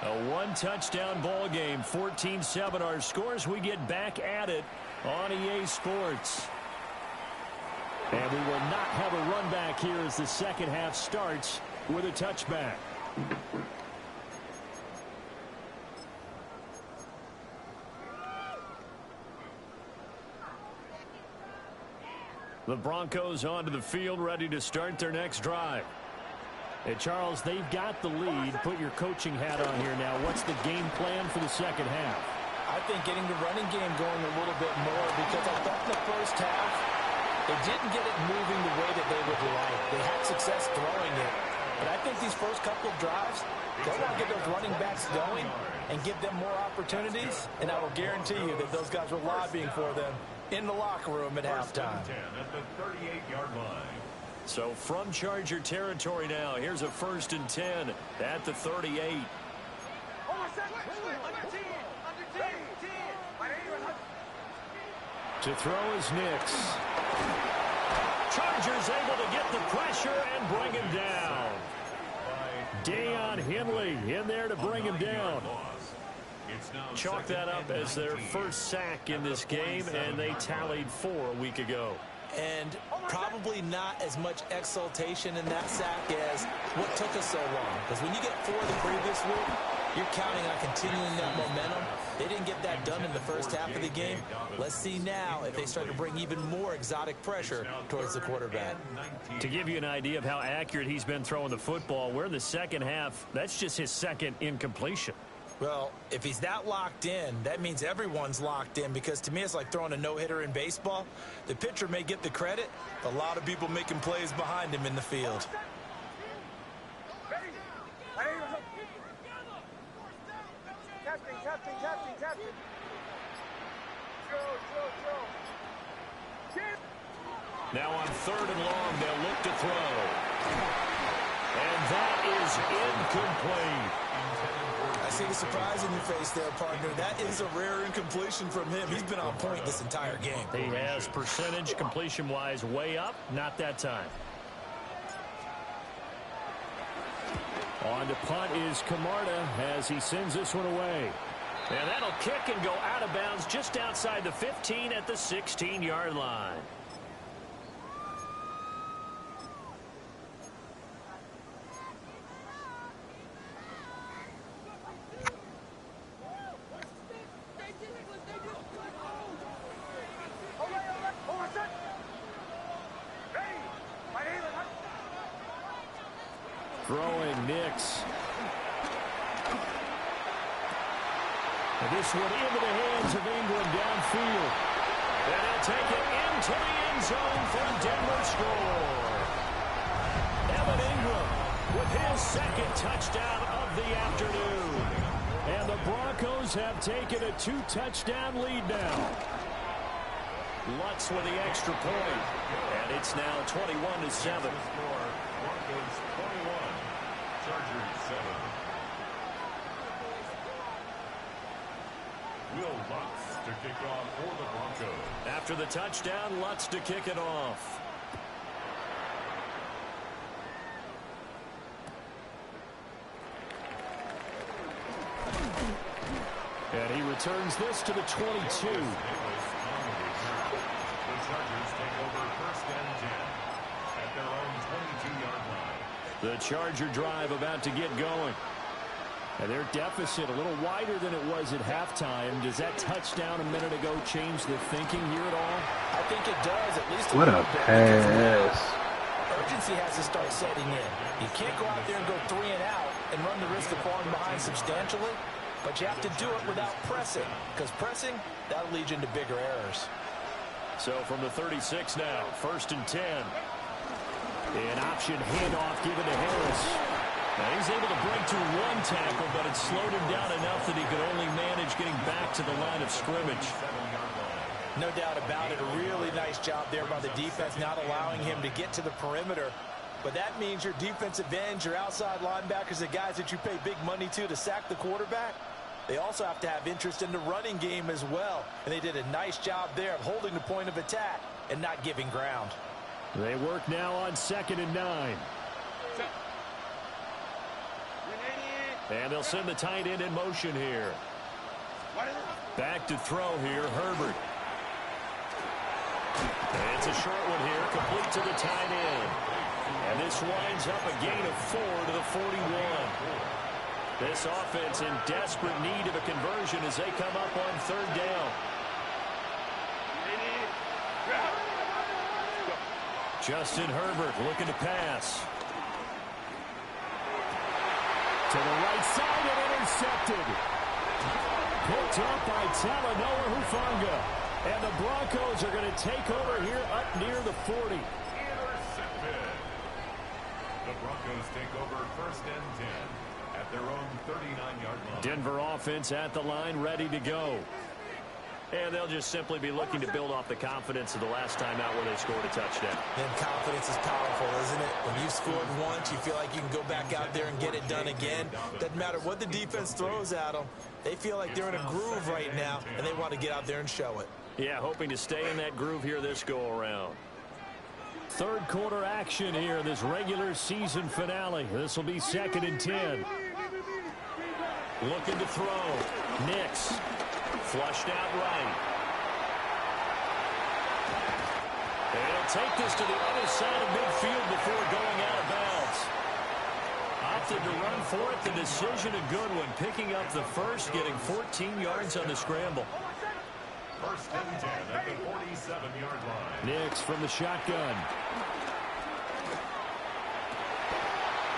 A one-touchdown ball game, 14-7 our scores. We get back at it on EA Sports. And we will not have a run back here as the second half starts with a touchback. The Broncos onto the field, ready to start their next drive. Hey, Charles, they've got the lead. Put your coaching hat on here now. What's the game plan for the second half? I think getting the running game going a little bit more, because I thought in the first half they didn't get it moving the way that they would like. They had success throwing it. But I think these first couple of drives, go out and get those running backs going and give them more opportunities, and I will guarantee you that those guys were lobbying for them in the locker room at halftime. At the 38-yard line. So from Charger territory now, here's a 1st and 10 at the 38. To throw is Nix. Chargers able to get the pressure and bring him down. Deion Henley in there to bring him down. Chalk that up as their first sack in this game, and they tallied 4 a week ago. And probably not as much exultation in that sack as what took us so long. Because when you get 4 the previous week, you're counting on continuing that momentum. They didn't get that done in the first half of the game. Let's see now if they start to bring even more exotic pressure towards the quarterback. To give you an idea of how accurate he's been throwing the football, we're in the second half. That's just his second incompletion. Well, if he's that locked in, that means everyone's locked in, because to me it's like throwing a no-hitter in baseball. The pitcher may get the credit, but a lot of people making plays behind him in the field. Now on 3rd and long, they'll look to throw. And that is incomplete. I see the surprise in your face there, partner. That is a rare incompletion from him. He's been on point this entire game. He has percentage completion-wise way up. Not that time. On to punt is Camarda as he sends this one away. And that'll kick and go out of bounds just outside the 15 at the 16-yard line. Throwing Nix. And this one into the hands of Ingram downfield. And he'll take it into the end zone for a Denver score. Evan Ingram with his second touchdown of the afternoon. And the Broncos have taken a 2-touchdown lead now. Lutz with the extra point. And it's now 21-7. Broncos 21, Chargers 7. Will Lutz to kick off for the Broncos. After the touchdown, Lutz to kick it off. And he returns this to the 22. The Chargers take over 1st and 10 at their own 22-yard line. The Charger drive about to get going. And their deficit a little wider than it was at halftime. Does that touchdown a minute ago change the thinking here at all? I think it does, at least What a pass. Urgency has to start setting in. You can't go out there and go 3 and out and run the risk of falling behind substantially, but you have to do it without pressing, because pressing, that'll lead you into bigger errors. So from the 36 now, 1st and 10. An option handoff given to Harris. Now he's able to break through 1 tackle, but it slowed him down enough that he could only manage getting back to the line of scrimmage. No doubt about it. A really nice job there by the defense, not allowing him to get to the perimeter. But that means your defensive ends, your outside linebackers, the guys that you pay big money to sack the quarterback, they also have to have interest in the running game as well. And they did a nice job there of holding the point of attack and not giving ground. They work now on 2nd and 9. And they'll send the tight end in motion here. Back to throw here, Herbert. And it's a short one here, complete to the tight end. And this winds up a gain of 4 to the 41. This offense in desperate need of a conversion as they come up on third down. Justin Herbert looking to pass. To the right side and intercepted. Picked up by Talanoa Hufanga. And the Broncos are going to take over here up near the 40. Intercepted. The Broncos take over first and 10 at their own 39-yard line. Denver offense at the line, ready to go. And they'll just simply be looking to build off the confidence of the last time out where they scored a touchdown. And confidence is powerful, isn't it? When you've scored once, you feel like you can go back out there and get it done again. Doesn't matter what the defense throws at them. They feel like they're in a groove right now, and they want to get out there and show it. Yeah, hoping to stay in that groove here this go-around. Third quarter action here in this regular season finale. This will be 2nd and 10. Looking to throw. Nix. Flushed out right. And he'll take this to the other side of midfield before going out of bounds. Opted to run for it. The decision a good one. Picking up the first, getting 14 yards on the scramble. First and 10 at the 47-yard line. Nix from the shotgun.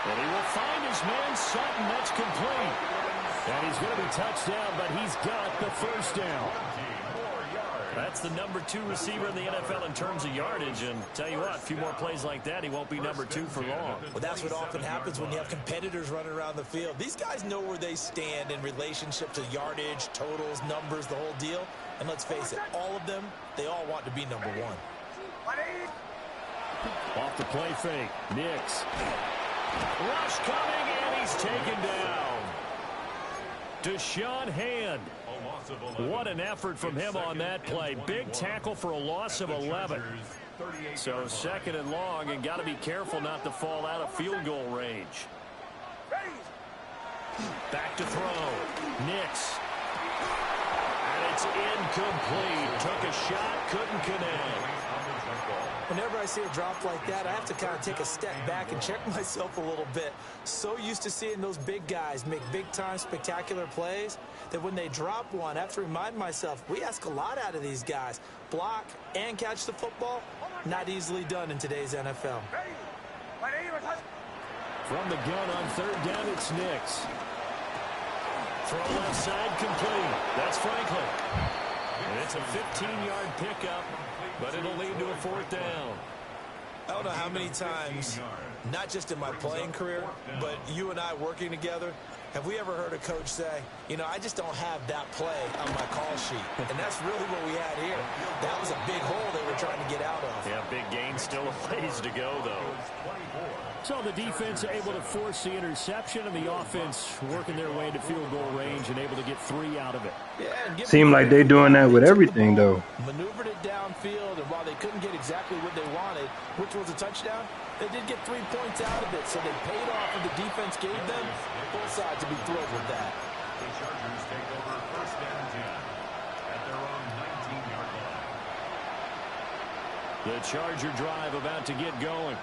And he will find his man Sutton. That's complete. And he's going to be touched down, but he's got the first down. That's the number 2 receiver in the NFL in terms of yardage. And tell you what, a few more plays like that, he won't be number 2 for long. Well, that's what often happens when you have competitors running around the field. These guys know where they stand in relationship to yardage, totals, numbers, the whole deal. And let's face it, all of them, they all want to be number 1. Off the play fake. Nix. Rush coming, and he's taken down. Deshaun Hand. What an effort from him on that play. Big tackle for a loss of 11. So 2nd and long, and got to be careful not to fall out of field goal range. Back to throw. Nix. And it's incomplete. Took a shot, couldn't connect. Whenever I see a drop like that, I have to kind of take a step back and check myself a little bit. So used to seeing those big guys make big-time spectacular plays that when they drop one, I have to remind myself, we ask a lot out of these guys. Block and catch the football, not easily done in today's NFL. From the gun on third down, it's Nix. Throw left side complete. That's Franklin. And it's a 15-yard pickup, but it'll lead to a 4th down. I don't know how many times, not just in my playing career, but you and I working together, have we ever heard a coach say, you know, I just don't have that play on my call sheet. And that's really what we had here. That was a big hole they were trying to get out of. Yeah, big gain, still a ways to go, though. So the defense able to force the interception, and the offense working their way into field goal range and able to get 3 out of it. Yeah, seem like they're doing that with everything, though. Maneuvered it downfield, and while they couldn't get exactly what they wanted, which was a touchdown, they did get 3 points out of it, so they paid off what the defense gave them. Both sides will be thrilled with that. The Chargers take over first and 10 at their own 19-yard line. The Charger drive about to get going.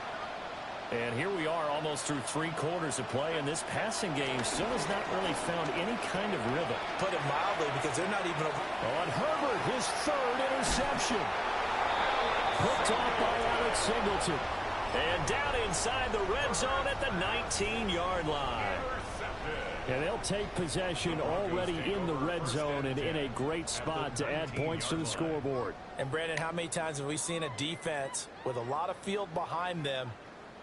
And here we are almost through 3 quarters of play, and this passing game still has not really found any kind of rhythm. Put it mildly, because they're not even on Herbert, his 3rd interception. Picked off by Alex Singleton. And down inside the red zone at the 19-yard line. And they'll take possession already in the red zone and in a great spot to add points to the scoreboard. And, Brandon, how many times have we seen a defense with a lot of field behind them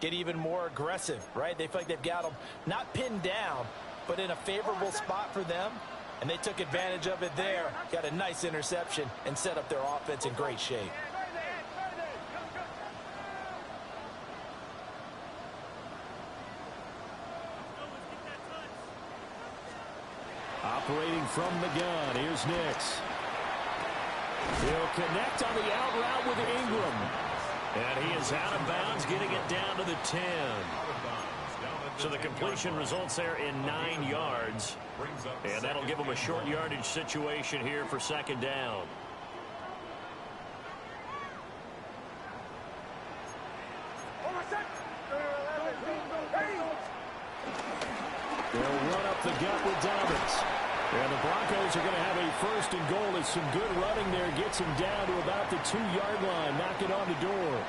get even more aggressive, right? They feel like they've got them not pinned down, but in a favorable spot for them, and they took advantage of it there, got a nice interception, and set up their offense in great shape. Operating from the gun, here's Nix. He'll connect on the out route with Ingram. And he is out of bounds, getting it down to the 10. Out of bounds, down at So the completion results there in 9 yards. And that'll give them a short yardage situation here for second down. They'll run up the gut with Dobbins. And the Broncos are going to have a first and goal as some good running there gets him down to about the 2-yard line. Knock it on the door.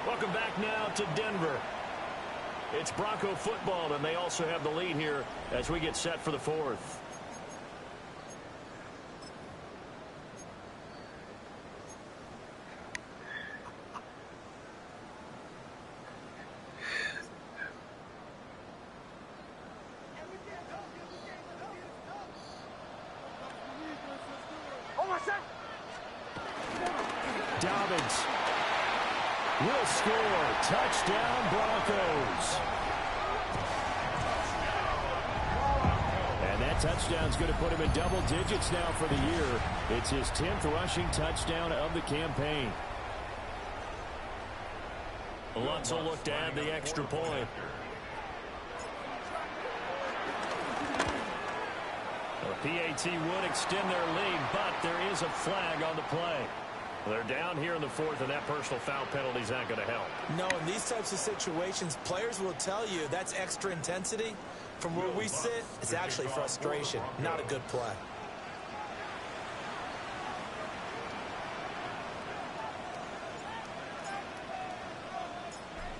Welcome back now to Denver. It's Bronco football, and they also have the lead here as we get set for the fourth. Dobbins will score. Touchdown, Broncos. And that touchdown's going to put him in double digits now for the year. It's his 10th rushing touchdown of the campaign. Lutz will look to add the extra point. The PAT would extend their lead, but there is a flag on the play. They're down here in the fourth, and that personal foul penalty is not going to help. No, in these types of situations, players will tell you that's extra intensity. From where we sit, it's actually frustration, not a good play.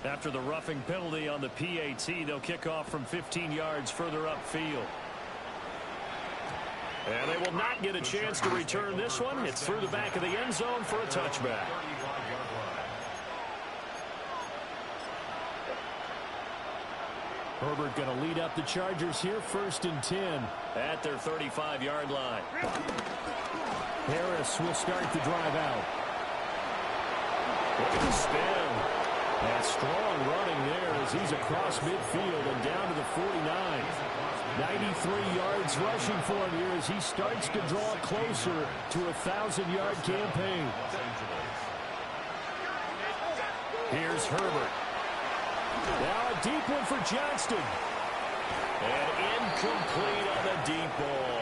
After the roughing penalty on the PAT, they'll kick off from 15 yards further upfield. And they will not get a chance to return this one. It's through the back of the end zone for a touchback. Herbert going to lead up the Chargers here, 1st and 10 at their 35-yard line. Harris will start the drive out. Look at the spin. And strong running there as he's across midfield and down to the 49. 93 yards rushing for him here as he starts to draw closer to a 1,000-yard campaign. Here's Herbert. Now a deep one for Johnston. And incomplete on the deep ball.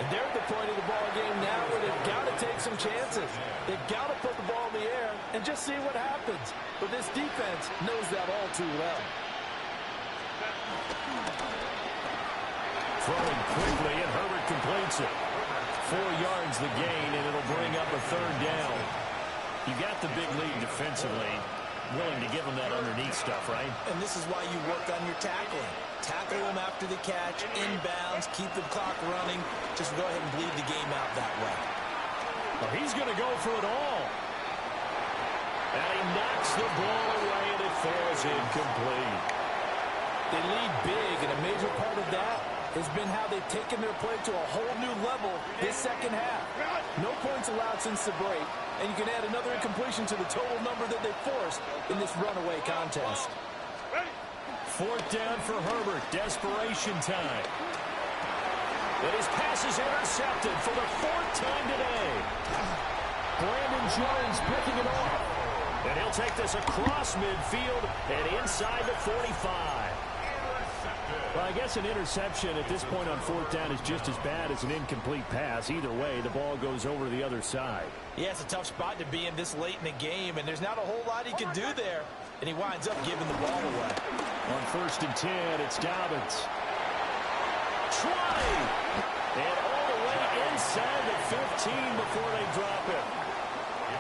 And they're at the point of the ball game now where they've got to take some chances. They've got to put the ball in the air and just see what happens. But this defense knows that all too well. Throwing quickly, and Herbert completes it. 4 yards the gain, and it'll bring up a 3rd down. You got the big lead defensively. Willing to give them that underneath stuff, right? And this is why you work on your tackling. Tackle them after the catch, inbounds, keep the clock running. Just go ahead and bleed the game out that way. Well, he's going to go for it all. And he knocks the ball away, and it falls incomplete. They lead big, and a major part of that has been how they've taken their play to a whole new level this second half. No points allowed since the break, and you can add another incompletion to the total number that they forced in this runaway contest. 4th down for Herbert. Desperation time. And his pass is intercepted for the 4th time today. Brandon Jones picking it off. And he'll take this across midfield and inside the 45. Well, I guess an interception at this point on 4th down is just as bad as an incomplete pass. Either way, the ball goes over the other side. Yeah, it's a tough spot to be in this late in the game, and there's not a whole lot he can do there. And he winds up giving the ball away. On 1st and 10, it's Dobbins. Try! And all the way inside the 15 before they drop it.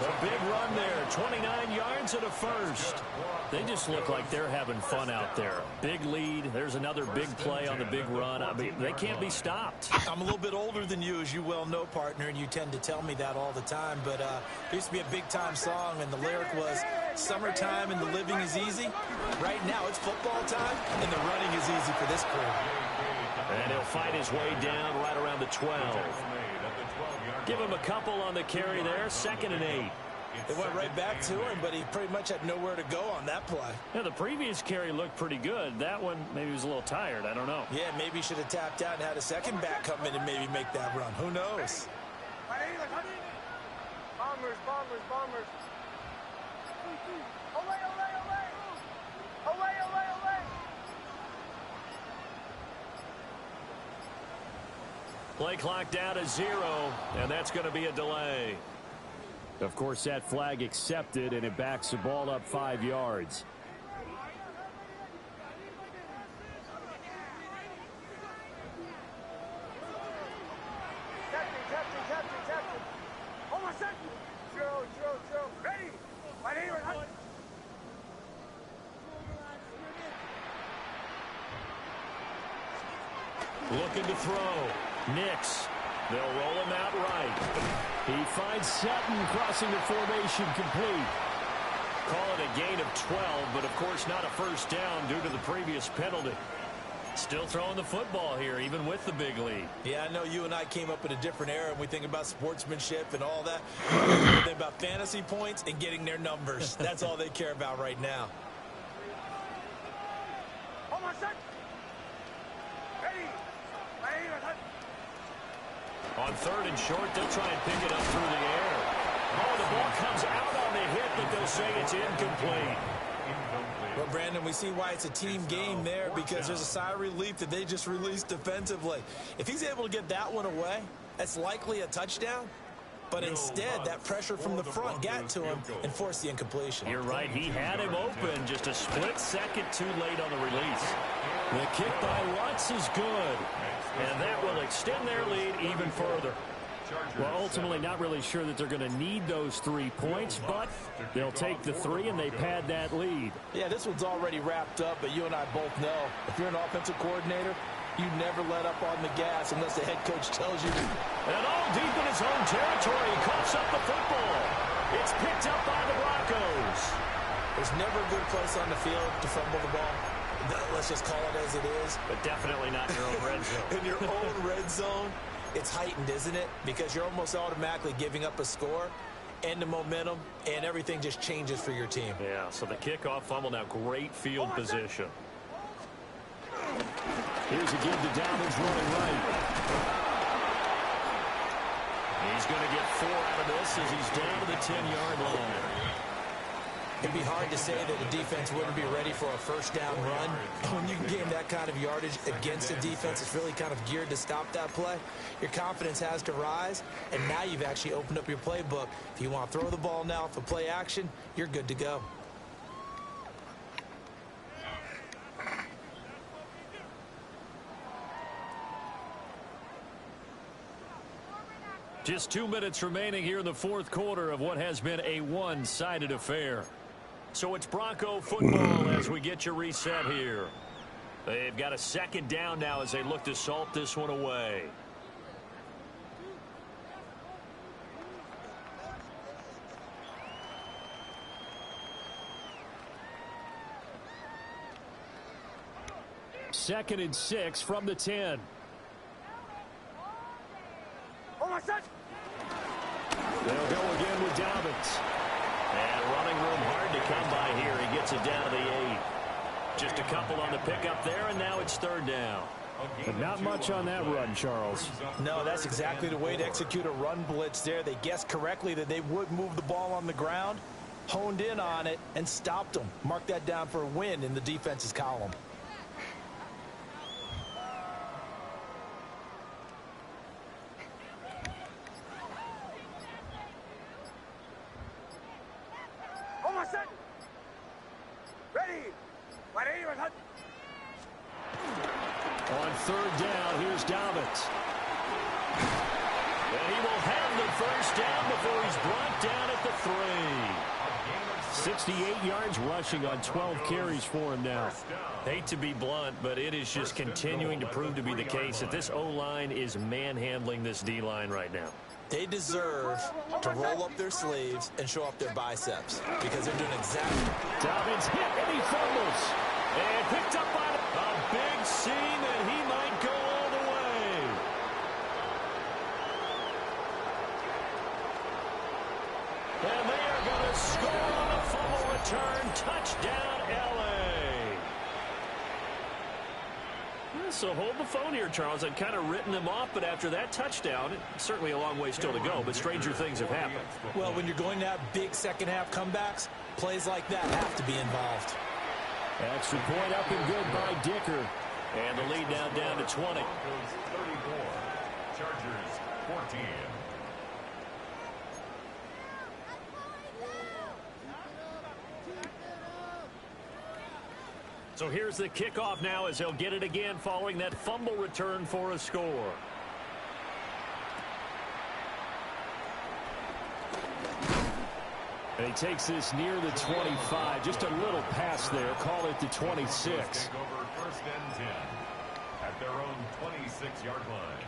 A big run there, 29 yards and a first. They just look like they're having fun out there. Big lead. There's another big play on the big run. I mean, they can't be stopped. I'm a little bit older than you, as you well know, partner, and you tend to tell me that all the time. But there used to be a big-time song, and the lyric was, "Summertime and the living is easy." Right now, it's football time, and the running is easy for this crew. And he'll fight his way down right around the 12. Give him a couple on the carry there, 2nd and 8. They went right back to him, but he pretty much had nowhere to go on that play. Yeah, the previous carry looked pretty good. That one, maybe he was a little tired. I don't know. Yeah, maybe he should have tapped out and had a second back come in and maybe make that run. Who knows? Bombers, bombers, bombers. Away, away, away. Away, away, away. Play clock down to 0, and that's going to be a delay. Of course, that flag accepted, and it backs the ball up 5 yards. Captain. Hold on a second. Drill. Ready. Right here. Looking to throw. Nix. They'll roll him out right. He finds Sutton crossing the formation complete. Call it a gain of 12, but of course not a first down due to the previous penalty. Still throwing the football here, even with the big lead. Yeah, I know you and I came up in a different era, and we think about sportsmanship and all that. We think about fantasy points and getting their numbers. That's all they care about right now. Hold on a second. Ready. Right here. On 3rd and short, they'll try and pick it up through the air. Oh, the ball comes out on the hit, but they'll say it's incomplete. Well, Brandon, we see why it's a team game there, because there's a sigh of relief that they just released defensively. If he's able to get that one away, that's likely a touchdown. But instead, that pressure from the front got to him and forced the incompletion. You're right. He had him open just a split second too late on the release. The kick by Watts is good. And that will extend their lead even further. Well, ultimately not really sure that they're going to need those 3 points, but they'll take the 3 and they pad that lead. Yeah, this one's already wrapped up, but you and I both know if you're an offensive coordinator, you never let up on the gas unless the head coach tells you to. And all deep in his own territory, he coughs up the football. It's picked up by the Broncos. There's never a good place on the field to fumble the ball. Let's just call it as it is. But definitely not in your own red zone. In your own red zone, it's heightened, isn't it? Because you're almost automatically giving up a score and the momentum, and everything just changes for your team. Yeah, so the kickoff fumble, now great field position. Here's a give to Dobbins running right. He's going to get 4 out of this as he's down to the 10-yard line. It'd be hard to say that the defense wouldn't be ready for a first down run. When you can gain that kind of yardage against a defense that's really kind of geared to stop that play, your confidence has to rise, and now you've actually opened up your playbook. If you want to throw the ball now for play action, you're good to go. Just 2 minutes remaining here in the 4th quarter of what has been a one-sided affair. So it's Bronco football as we get your reset here. They've got a 2nd down now as they look to salt this one away. Second and 6 from the 10. Hold on a second. They'll go again with Dobbins. And running room hard to come by here. He gets it down to the 8. Just a couple on the pickup there, and now it's 3rd down. But not much on that run, Charles. No, that's exactly the way to execute a run blitz there. They guessed correctly that they would move the ball on the ground, honed in on it, and stopped them. Mark that down for a win in the defense's column. On 3rd down, here's Dobbins. And he will have the first down before he's brought down at the 3. 68 yards rushing on 12 carries for him now. Hate to be blunt, but it is just continuing to prove to be the case that this O-line is manhandling this D-line right now. They deserve to roll up their sleeves and show up their biceps because they're doing exactly. Dobbins hit and he fumbles. And picked up by a big seam, and he might go all the way. And they are going to score on the fumble return. Touchdown, L.A. So hold the phone here, Charles. I'd kind of written them off, but after that touchdown, certainly a long way still to go, but stranger things have happened. Well, when you're going to have big second-half comebacks, plays like that have to be involved. Extra point up and good by Dicker. And the lead now down to 20. Chargers 14. So here's the kickoff now as he'll get it again following that fumble return for a score. And he takes this near the 25. Just a little pass there. Call it the 26. Take over first and 10 at their own 26-yard line.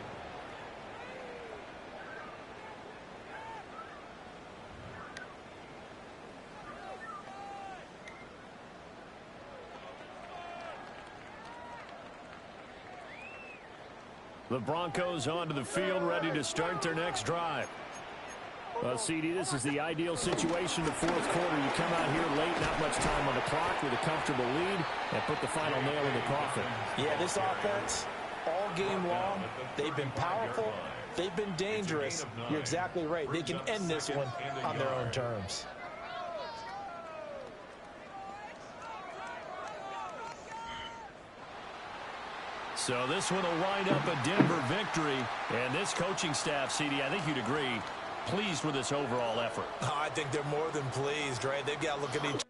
The Broncos onto the field, ready to start their next drive. Well, CD, this is the ideal situation. The fourth quarter, you come out here late, not much time on the clock with a comfortable lead, and put the final nail in the coffin. Yeah, this offense, all game long, they've been powerful, they've been dangerous. You're exactly right. They can end this one on their own terms. So this one will wind up a Denver victory. And this coaching staff, CD, I think you'd agree, pleased with this overall effort. I think they're more than pleased, right? They've got to look at each